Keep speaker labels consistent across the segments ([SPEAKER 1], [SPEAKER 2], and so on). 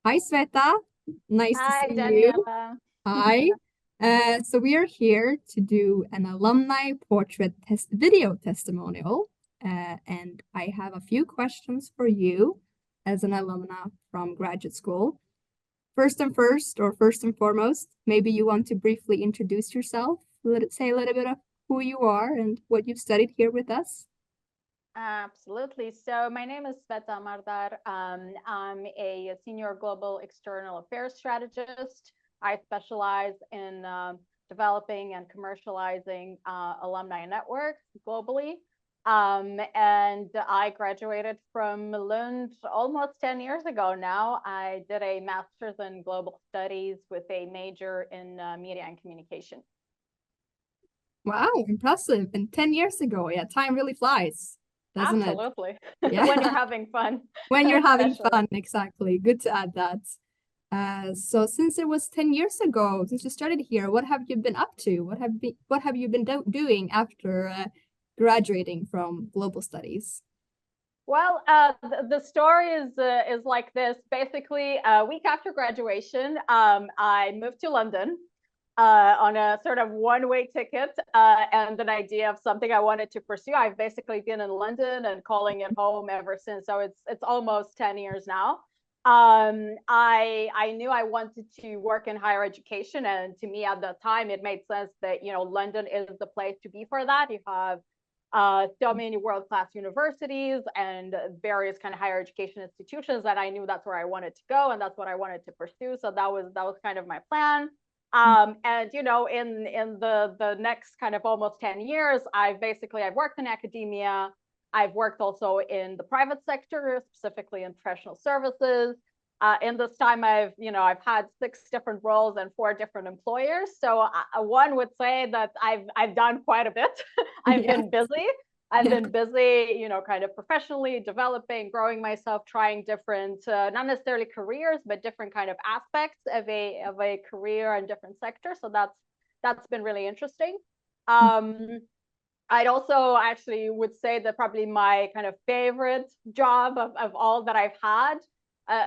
[SPEAKER 1] Hi, Sveta. Nice to
[SPEAKER 2] Hi,
[SPEAKER 1] see you.
[SPEAKER 2] Daniela.
[SPEAKER 1] Hi. So we are here to do an alumni portrait test video testimonial. And I have a few questions for you as an alumna from graduate school. First and foremost, maybe you want to briefly introduce yourself. Say a little bit of who you are and what you've studied here with us.
[SPEAKER 2] Absolutely. So my name is Sveta Mardar. I'm a senior global external affairs strategist. I specialize in developing and commercializing alumni networks globally. And I graduated from Lund almost 10 years ago now. I did a master's in global studies with a major in media and communication.
[SPEAKER 1] Wow, impressive. And 10 years ago, yeah, time really flies, doesn't it?
[SPEAKER 2] Absolutely.
[SPEAKER 1] Yeah.
[SPEAKER 2] When you're having fun,
[SPEAKER 1] When you're having
[SPEAKER 2] especially.
[SPEAKER 1] fun, exactly. Good to add that. So since it was 10 years ago, since you started here, what have you been up to? What have you been doing after graduating from global studies?
[SPEAKER 2] Well, the story is like this. Basically, a week after graduation, I moved to London on a sort of one-way ticket and an idea of something I wanted to pursue. I've basically been in London and calling it home ever since. So it's almost 10 years now. I knew I wanted to work in higher education, and to me at that time, it made sense that London is the place to be for that. You have so many world-class universities and various kind of higher education institutions that I knew that's where I wanted to go and that's what I wanted to pursue. So that was kind of my plan. And in the next kind of almost 10 years, I've worked in academia. I've worked also in the private sector, specifically in professional services. In this time, I've had 6 different roles and 4 different employers. So one would say that I've done quite a bit. I've
[SPEAKER 1] Yeah,
[SPEAKER 2] been busy. I've
[SPEAKER 1] yeah,
[SPEAKER 2] been busy, kind of professionally developing, growing myself, trying different, not necessarily careers, but different kind of aspects of a career in different sectors. So that's been really interesting. Um, I'd also actually would say that probably my kind of favorite job of all that I've had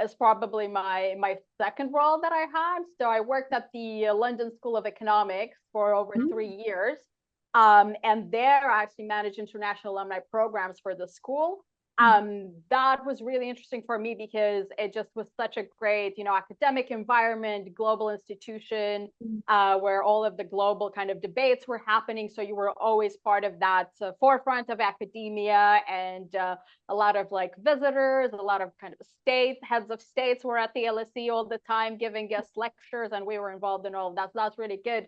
[SPEAKER 2] is probably my second role that I had. So I worked at the London School of Economics for over
[SPEAKER 1] mm,
[SPEAKER 2] 3 years. And there I actually managed international alumni programs for the school. That was really interesting for me because it just was such a great, academic environment, global institution,
[SPEAKER 1] mm,
[SPEAKER 2] where all of the global kind of debates were happening. So you were always part of that forefront of academia, and a lot of like visitors, a lot of kind of heads of states were at the LSE all the time giving guest lectures, and we were involved in all of that. So that's really good.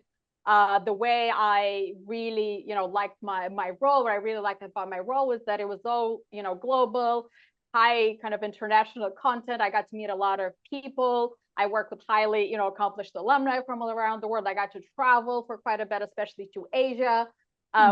[SPEAKER 2] The way I really, liked my role, what I really liked about my role was that it was all, global, high kind of international content. I got to meet a lot of people. I work with highly, accomplished alumni from all around the world. I got to travel for quite a bit, especially to Asia,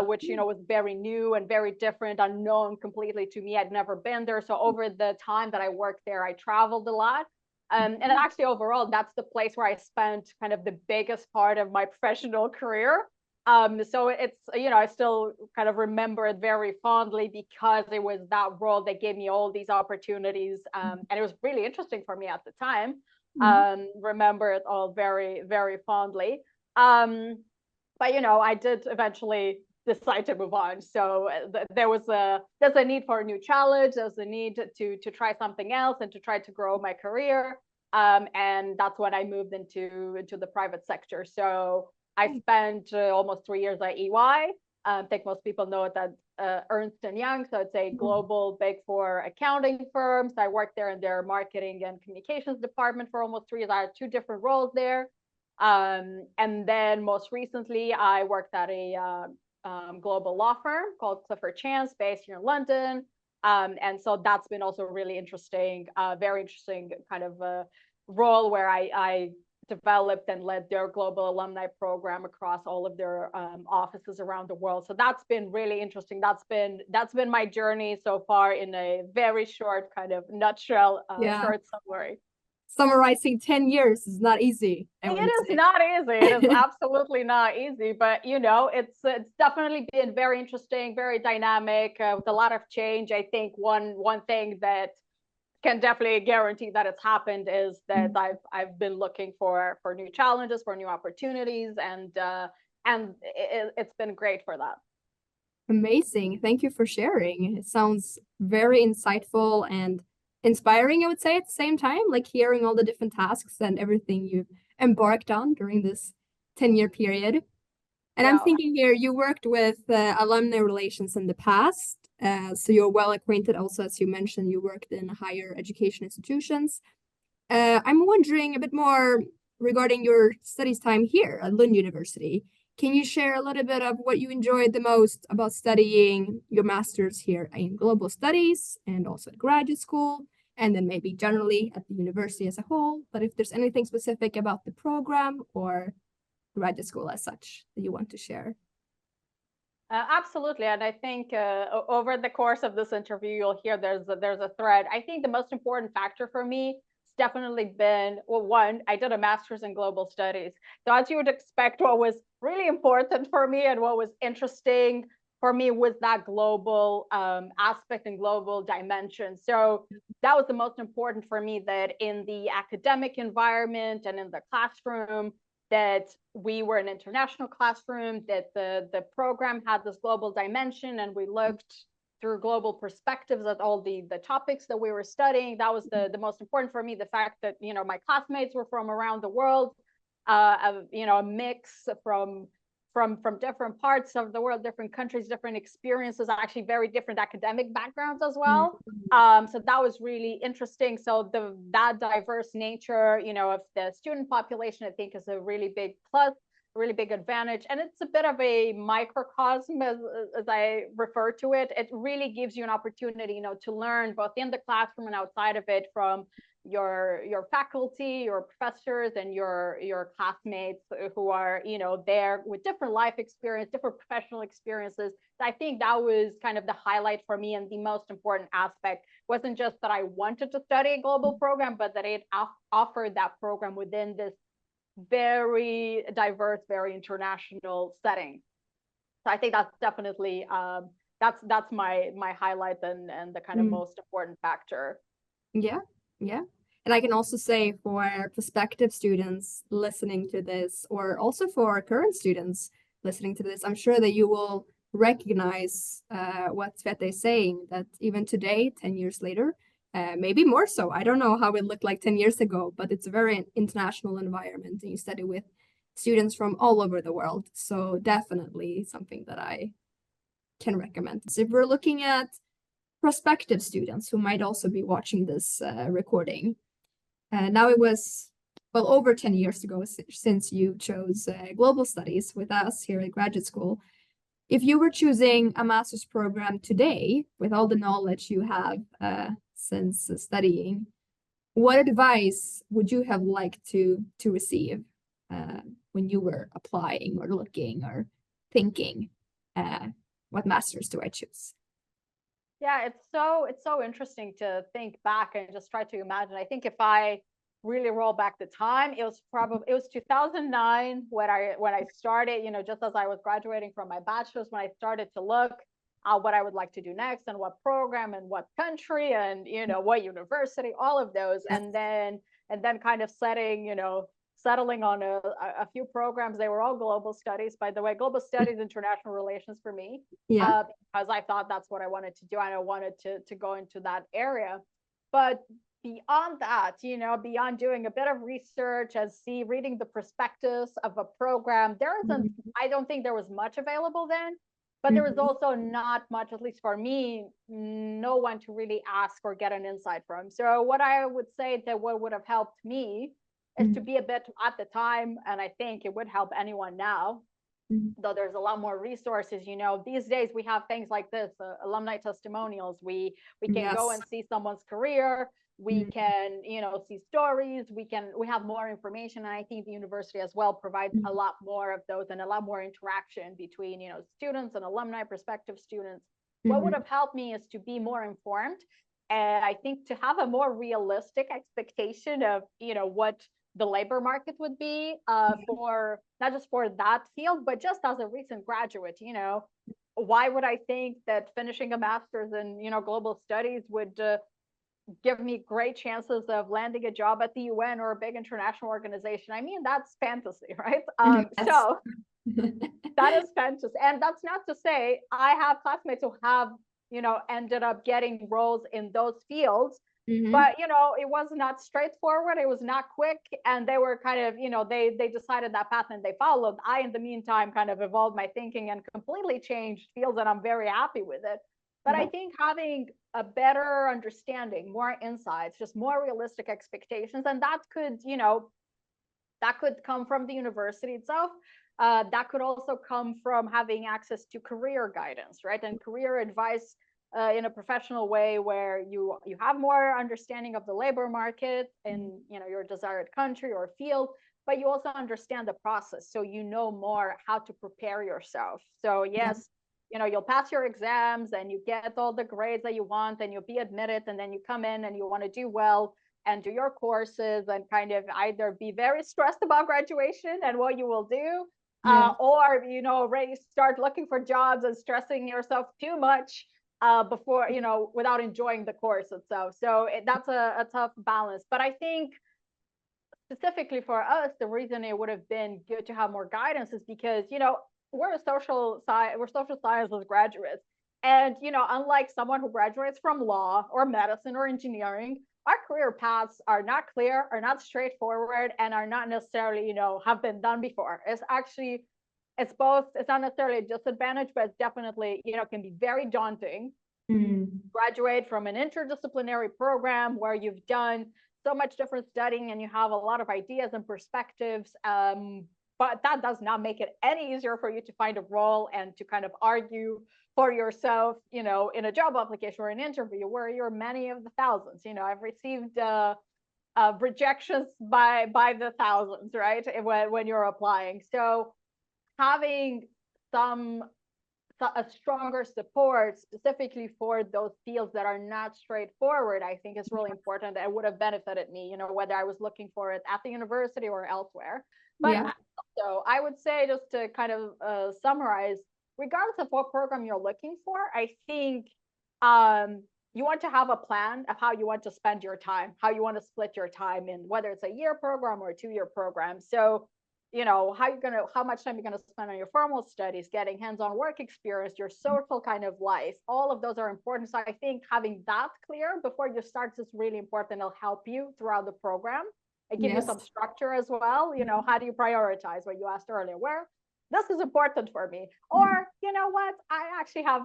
[SPEAKER 2] which, was very new and very different, unknown completely to me. I'd never been there. So over the time that I worked there, I traveled a lot. And actually, overall, that's the place where I spent kind of the biggest part of my professional career. So it's, I still kind of remember it very fondly because it was that role that gave me all these opportunities. And it was really interesting for me at the time.
[SPEAKER 1] mm,
[SPEAKER 2] Remember it all very, very fondly. But I did eventually decide to move on. So there's a need for a new challenge. There's a need to try something else and to try to grow my career. And that's when I moved into the private sector. So I spent almost 3 years at EY. I think most people know it as Ernst and Young. So it's a
[SPEAKER 1] mm,
[SPEAKER 2] global Big Four accounting firm. So I worked there in their marketing and communications department for almost 3 years. I had 2 different roles there. And then most recently, I worked at a global law firm called Clifford Chance, based here in London. And so that's been also really interesting, very interesting kind of role where I developed and led their global alumni program across all of their offices around the world. So that's been really interesting. That's been my journey so far in a very short kind of nutshell,
[SPEAKER 1] yeah.
[SPEAKER 2] short summary.
[SPEAKER 1] Summarizing 10 years is not easy, I
[SPEAKER 2] It
[SPEAKER 1] wouldn't
[SPEAKER 2] is
[SPEAKER 1] say.
[SPEAKER 2] not easy. It is absolutely not easy, but it's definitely been very interesting, very dynamic, with a lot of change. I think one thing that can definitely guarantee that it's happened is that I've been looking for new challenges, for new opportunities, and it's been great for that.
[SPEAKER 1] Amazing. Thank you for sharing. It sounds very insightful and inspiring, I would say, at the same time, like hearing all the different tasks and everything you've embarked on during this 10-year period. And I'm
[SPEAKER 2] Yeah.
[SPEAKER 1] thinking here, you worked with alumni relations in the past, so you're well acquainted also, as you mentioned, you worked in higher education institutions. I'm wondering a bit more regarding your studies time here at Lund University. Can you share a little bit of what you enjoyed the most about studying your master's here in global studies and also at graduate school, and then maybe generally at the university as a whole? But if there's anything specific about the program or graduate school as such that you want to share.
[SPEAKER 2] Absolutely, and I think over the course of this interview, you'll hear there's a thread. I think the most important factor for me has definitely been, well, one, I did a master's in global studies. So as you would expect, what was really important for me and what was interesting for me was that global aspect and global dimension. So that was the most important for me, that in the academic environment and in the classroom, that we were an international classroom, that the program had this global dimension, and we looked through global perspectives at all the topics that we were studying. That was the most important for me, the fact that, you know, my classmates were from around the world, you know, a mix from different parts of the world, different countries, different experiences, actually very different academic backgrounds as well. So that was really interesting. So that diverse nature, you know, of the student population, I think is a really big plus, a really big advantage. And it's a bit of a microcosm, as I refer to it. It really gives you an opportunity, you know, to learn both in the classroom and outside of it from your faculty, your professors, and your classmates who are, you know, there with different life experience, different professional experiences. I think that was kind of the highlight for me, and the most important aspect wasn't just that I wanted to study a global program, but that it offered that program within this very diverse, very international setting. So I think that's definitely that's my highlight and the kind of most important factor.
[SPEAKER 1] Yeah, yeah. And I can also say for prospective students listening to this, or also for current students listening to this, I'm sure that you will recognize what Sveta is saying, that even today, 10 years later, maybe more so. I don't know how it looked like 10 years ago, but it's a very international environment, and you study with students from all over the world. So definitely something that I can recommend. So if we're looking at prospective students who might also be watching this recording, now it was, well, over 10 years ago since you chose global studies with us here at graduate school. If you were choosing a master's program today, with all the knowledge you have since studying, what advice would you have liked to receive when you were applying or looking or thinking, what masters do I choose?
[SPEAKER 2] Yeah, it's so interesting to think back and just try to imagine. I think if I really roll back the time, it was 2009 when I started, you know, just as I was graduating from my bachelor's, when I started to look at what I would like to do next and what program and what country and, you know, what university, all of those. And then kind of settling on a few programs. They were all global studies, by the way, global studies, international relations for me,
[SPEAKER 1] Yeah.
[SPEAKER 2] because I thought that's what I wanted to do, and I wanted to go into that area. But beyond that, you know, beyond doing a bit of research and reading the prospectus of a program, I don't think there was much available then, but there was also not much, at least for me, no one to really ask or get an insight from. So what I would say that what would have helped me is to be a bit at the time, and I think it would help anyone now, though there's a lot more resources. You know, these days we have things like this, alumni testimonials. We can go and see someone's career. We can, you know, see stories. We have more information, and I think the university as well provides a lot more of those and a lot more interaction between, you know, students and alumni, prospective students. What would have helped me is to be more informed, and I think to have a more realistic expectation of, you know, what the labor market would be for not just for that field, but just as a recent graduate. You know, why would I think that finishing a master's in, you know, global studies would give me great chances of landing a job at the UN or a big international organization. I mean, that's fantasy, right?
[SPEAKER 1] Yes.
[SPEAKER 2] So that is fantasy. And that's not to say I have classmates who have, ended up getting roles in those fields.
[SPEAKER 1] Mm-hmm.
[SPEAKER 2] But it was not straightforward. It was not quick, and they were kind of, they decided that path and they followed. I, in the meantime, kind of evolved my thinking and completely changed fields, and I'm very happy with it. But I
[SPEAKER 1] Yeah.
[SPEAKER 2] think having a better understanding, more insights, just more realistic expectations, and that could come from the university itself. That could also come from having access to career guidance, right? And career advice in a professional way, where you have more understanding of the labor market in your desired country or field, but you also understand the process, so you know more how to prepare yourself. So
[SPEAKER 1] Yeah.
[SPEAKER 2] yes, you'll pass your exams and you get all the grades that you want and you'll be admitted, and then you come in and you want to do well and do your courses and kind of either be very stressed about graduation and what you will do,
[SPEAKER 1] Yeah.
[SPEAKER 2] or already start looking for jobs and stressing yourself too much before, without enjoying the course itself. So that's a tough balance. But I think specifically for us, the reason it would have been good to have more guidance is because we're social sciences graduates, and unlike someone who graduates from law or medicine or engineering, our career paths are not clear, are not straightforward, and are not necessarily have been done before. It's both. It's not necessarily a disadvantage, but it's definitely can be very daunting.
[SPEAKER 1] Mm.
[SPEAKER 2] Graduate from an interdisciplinary program where you've done so much different studying and you have a lot of ideas and perspectives, but that does not make it any easier for you to find a role and to kind of argue for yourself, in a job application or an interview where you're many of the thousands. I've received rejections by the thousands, right, when you're applying. So having some a stronger support specifically for those fields that are not straightforward, I think is really important. It would have benefited me, whether I was looking for it at the university or elsewhere. But
[SPEAKER 1] Yeah.
[SPEAKER 2] also, I would say, just to kind of summarize, regardless of what program you're looking for, I think you want to have a plan of how you want to spend your time, how you want to split your time in, whether it's a year program or a 2-year program. So how much time you're going to spend on your formal studies, getting hands-on work experience, your social kind of life, all of those are important. So I think having that clear before you start is really important. It'll help you throughout the program and give you
[SPEAKER 1] Yes.
[SPEAKER 2] some structure as well. How do you prioritize what you asked earlier, where this is important for me, or what, I actually have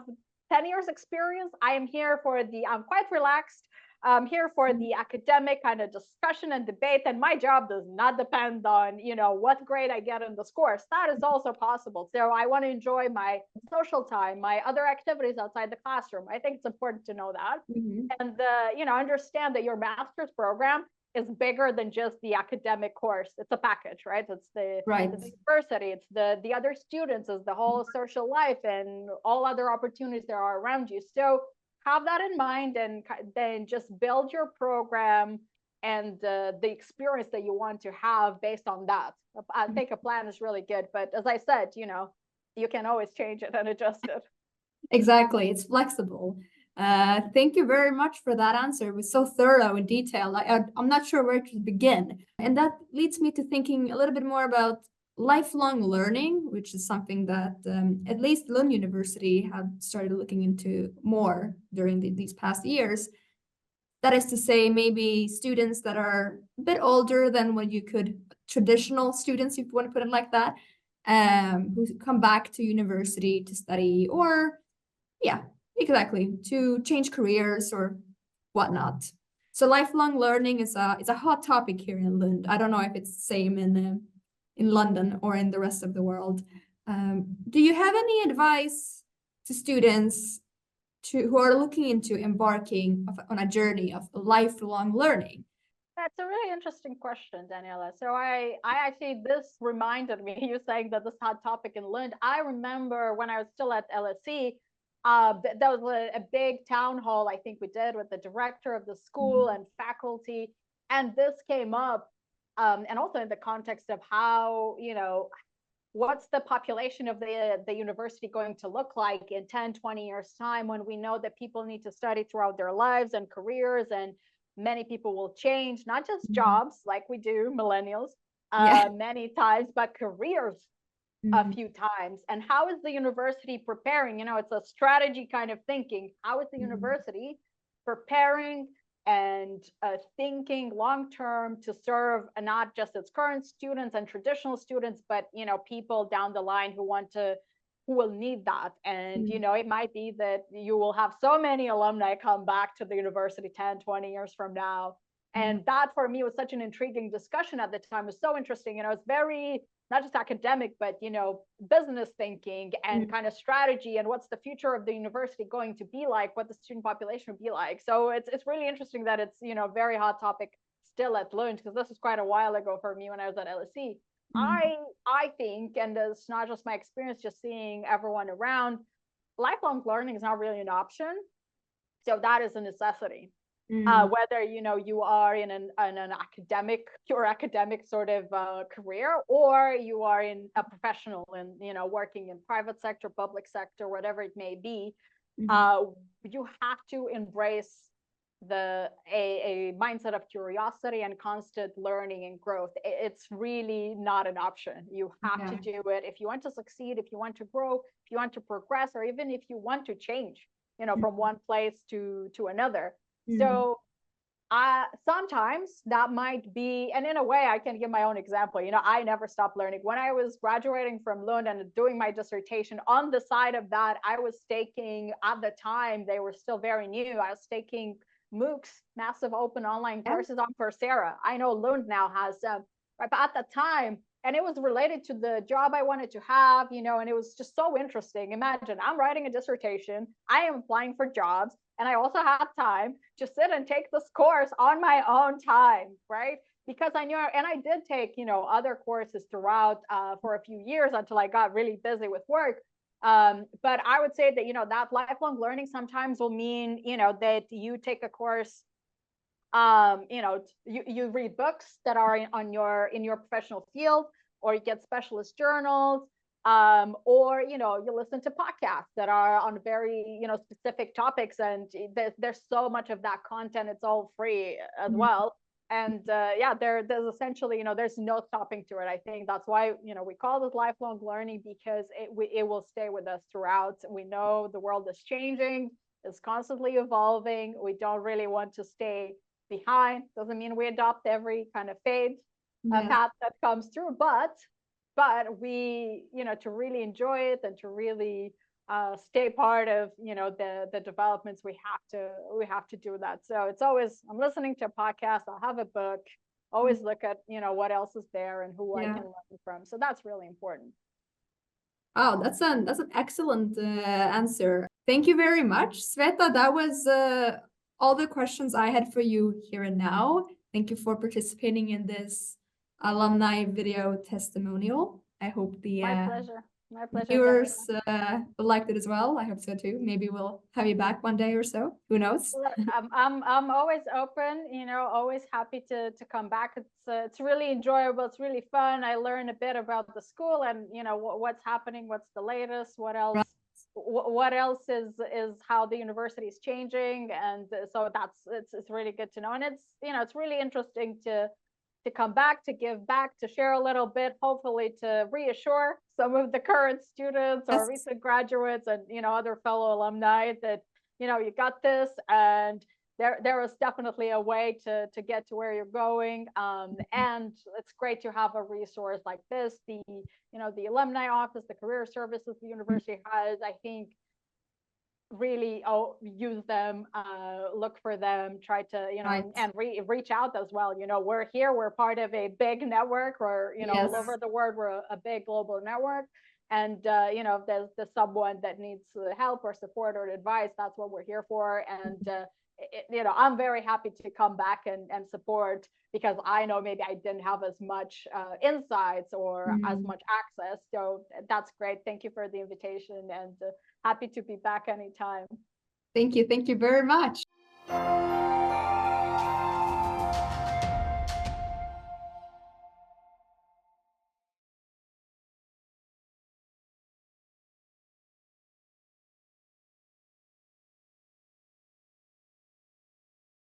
[SPEAKER 2] 10 years experience. I'm quite relaxed. I'm here for the academic kind of discussion and debate, and my job does not depend on what grade I get in this course. That is also possible. So I want to enjoy my social time, my other activities outside the classroom. I think it's important to know that,
[SPEAKER 1] Mm-hmm.
[SPEAKER 2] and understand that your master's program is bigger than just the academic course. It's a package, right? It's
[SPEAKER 1] Right.
[SPEAKER 2] the university, it's the other students, it's the whole social life and all other opportunities there are around you. So have that in mind, and then just build your program and the experience that you want to have based on that. I think a plan is really good, but as I said, you can always change it and adjust it.
[SPEAKER 1] Exactly. It's flexible. Thank you very much for that answer. It was so thorough and detailed. I'm not sure where to begin. And that leads me to thinking a little bit more about lifelong learning, which is something that at least Lund University have started looking into more during these past years. That is to say, maybe students that are a bit older than what you could, traditional students, if you want to put it like that, who come back to university to study, or yeah, exactly, to change careers or whatnot. So lifelong learning is a hot topic here in Lund. I don't know if it's the same in London or in the rest of the world. Do you have any advice to students who are looking into embarking on a journey of lifelong learning?
[SPEAKER 2] That's a really interesting question, Daniela. So I actually, this reminded me, you saying that this hot topic in Lund. I remember when I was still at LSE, there was a big town hall I think we did with the director of the school and faculty, and this came up, and also in the context of how, what's the population of the university going to look like in 10, 20 years time, when we know that people need to study throughout their lives and careers, and many people will change, not just
[SPEAKER 1] Mhm.
[SPEAKER 2] jobs like we do, millennials,
[SPEAKER 1] Yeah.
[SPEAKER 2] many times, but careers a
[SPEAKER 1] Mhm.
[SPEAKER 2] few times. And how is the university preparing? It's a strategy kind of thinking. How is the
[SPEAKER 1] Mhm.
[SPEAKER 2] university preparing and thinking long term to serve not just its current students and traditional students, but people down the line who will need that. And
[SPEAKER 1] Mhm.
[SPEAKER 2] it might be that you will have so many alumni come back to the university 10, 20 years from now.
[SPEAKER 1] Mhm.
[SPEAKER 2] And that for me was such an intriguing discussion at the time. It was so interesting. It's very not just academic, but business thinking and
[SPEAKER 1] Mhm.
[SPEAKER 2] kind of strategy, and what's the future of the university going to be like, what the student population will be like. So it's really interesting that it's very hot topic still at Lund, because this was quite a while ago for me when I was at LSE.
[SPEAKER 1] Mhm.
[SPEAKER 2] I think, and it's not just my experience, just seeing everyone around, lifelong learning is not really an option. So that is a necessity.
[SPEAKER 1] Mhm.
[SPEAKER 2] Whether you are in an academic, pure academic sort of career, or you are in a professional and working in private sector, public sector, whatever it may be,
[SPEAKER 1] Mhm.
[SPEAKER 2] uh, you have to embrace a mindset of curiosity and constant learning and growth. It's really not an option. You have to
[SPEAKER 1] Yeah.
[SPEAKER 2] do it if you want to succeed, if you want to grow, if you want to progress, or even if you want to change from one place to another.
[SPEAKER 1] Mhm.
[SPEAKER 2] So sometimes that might be, and in a way, I can give my own example. I never stopped learning. When I was graduating from Lund and doing my dissertation, on the side of that, I was taking, at the time, they were still very new, I was taking MOOCs, massive open online
[SPEAKER 1] Yeah.
[SPEAKER 2] courses on Coursera. I know Lund now has, right, but at the time, and it was related to the job I wanted to have, and it was just so interesting. Imagine I'm writing a dissertation, I am applying for jobs, and I also had time to sit and take this course on my own time, right? Because I knew, and I did take, other courses throughout for a few years until I got really busy with work. But I would say that, that lifelong learning sometimes will mean, that you take a course, you read books that are in your professional field, or you get specialist journals, or you listen to podcasts that are on very specific topics, and there's so much of that content. It's all free as
[SPEAKER 1] Mhm.
[SPEAKER 2] well. And yeah, there's essentially there's no stopping to it. I think that's why we call this lifelong learning, because it will stay with us throughout. We know the world is changing, it's constantly evolving. We don't really want to stay behind. Doesn't mean we adopt every kind of fade
[SPEAKER 1] Yes.
[SPEAKER 2] path that comes through, but we to really enjoy it and to really stay part of the developments, we have to do that. So it's always, I'm listening to a podcast, I'll have a book,
[SPEAKER 1] Mhm.
[SPEAKER 2] always look at what else is there and who I
[SPEAKER 1] Yeah.
[SPEAKER 2] can learn from. So that's really important.
[SPEAKER 1] Oh, that's an excellent answer. Thank you very much, Sveta. That was all the questions I had for you here and now. Thank you for participating in this alumni video testimonial. I hope the
[SPEAKER 2] My pleasure. My pleasure, Camila.
[SPEAKER 1] viewers liked it as well. I hope so too. Maybe we'll have you back one day or so. Who knows?
[SPEAKER 2] Look, I'm always open, always happy to come back. It's really enjoyable. It's really fun. I learn a bit about the school and what's happening, what's the latest, what else,
[SPEAKER 1] Right.
[SPEAKER 2] what else is how the university is changing, and so it's really good to know. And it's really interesting to come back, to give back, to share a little bit, hopefully to reassure some of the current students or
[SPEAKER 1] Yes.
[SPEAKER 2] recent graduates and other fellow alumni that you got this, and there is definitely a way to get to where you're going. And it's great to have a resource like this, the alumni office, the career services the university has. I think really use them, look for them, try to
[SPEAKER 1] Right.
[SPEAKER 2] and reach out as well. We're here, we're part of a big network, or all
[SPEAKER 1] Yes.
[SPEAKER 2] over the world, we're a big global network. And if there's someone that needs help or support or advice, that's what we're here for. And I'm very happy to come back and support, because I know maybe I didn't have as much insights or as
[SPEAKER 1] Mhm.
[SPEAKER 2] much access. So that's great. Thank you for the invitation, and happy to be back anytime.
[SPEAKER 1] Thank you. Thank you very much.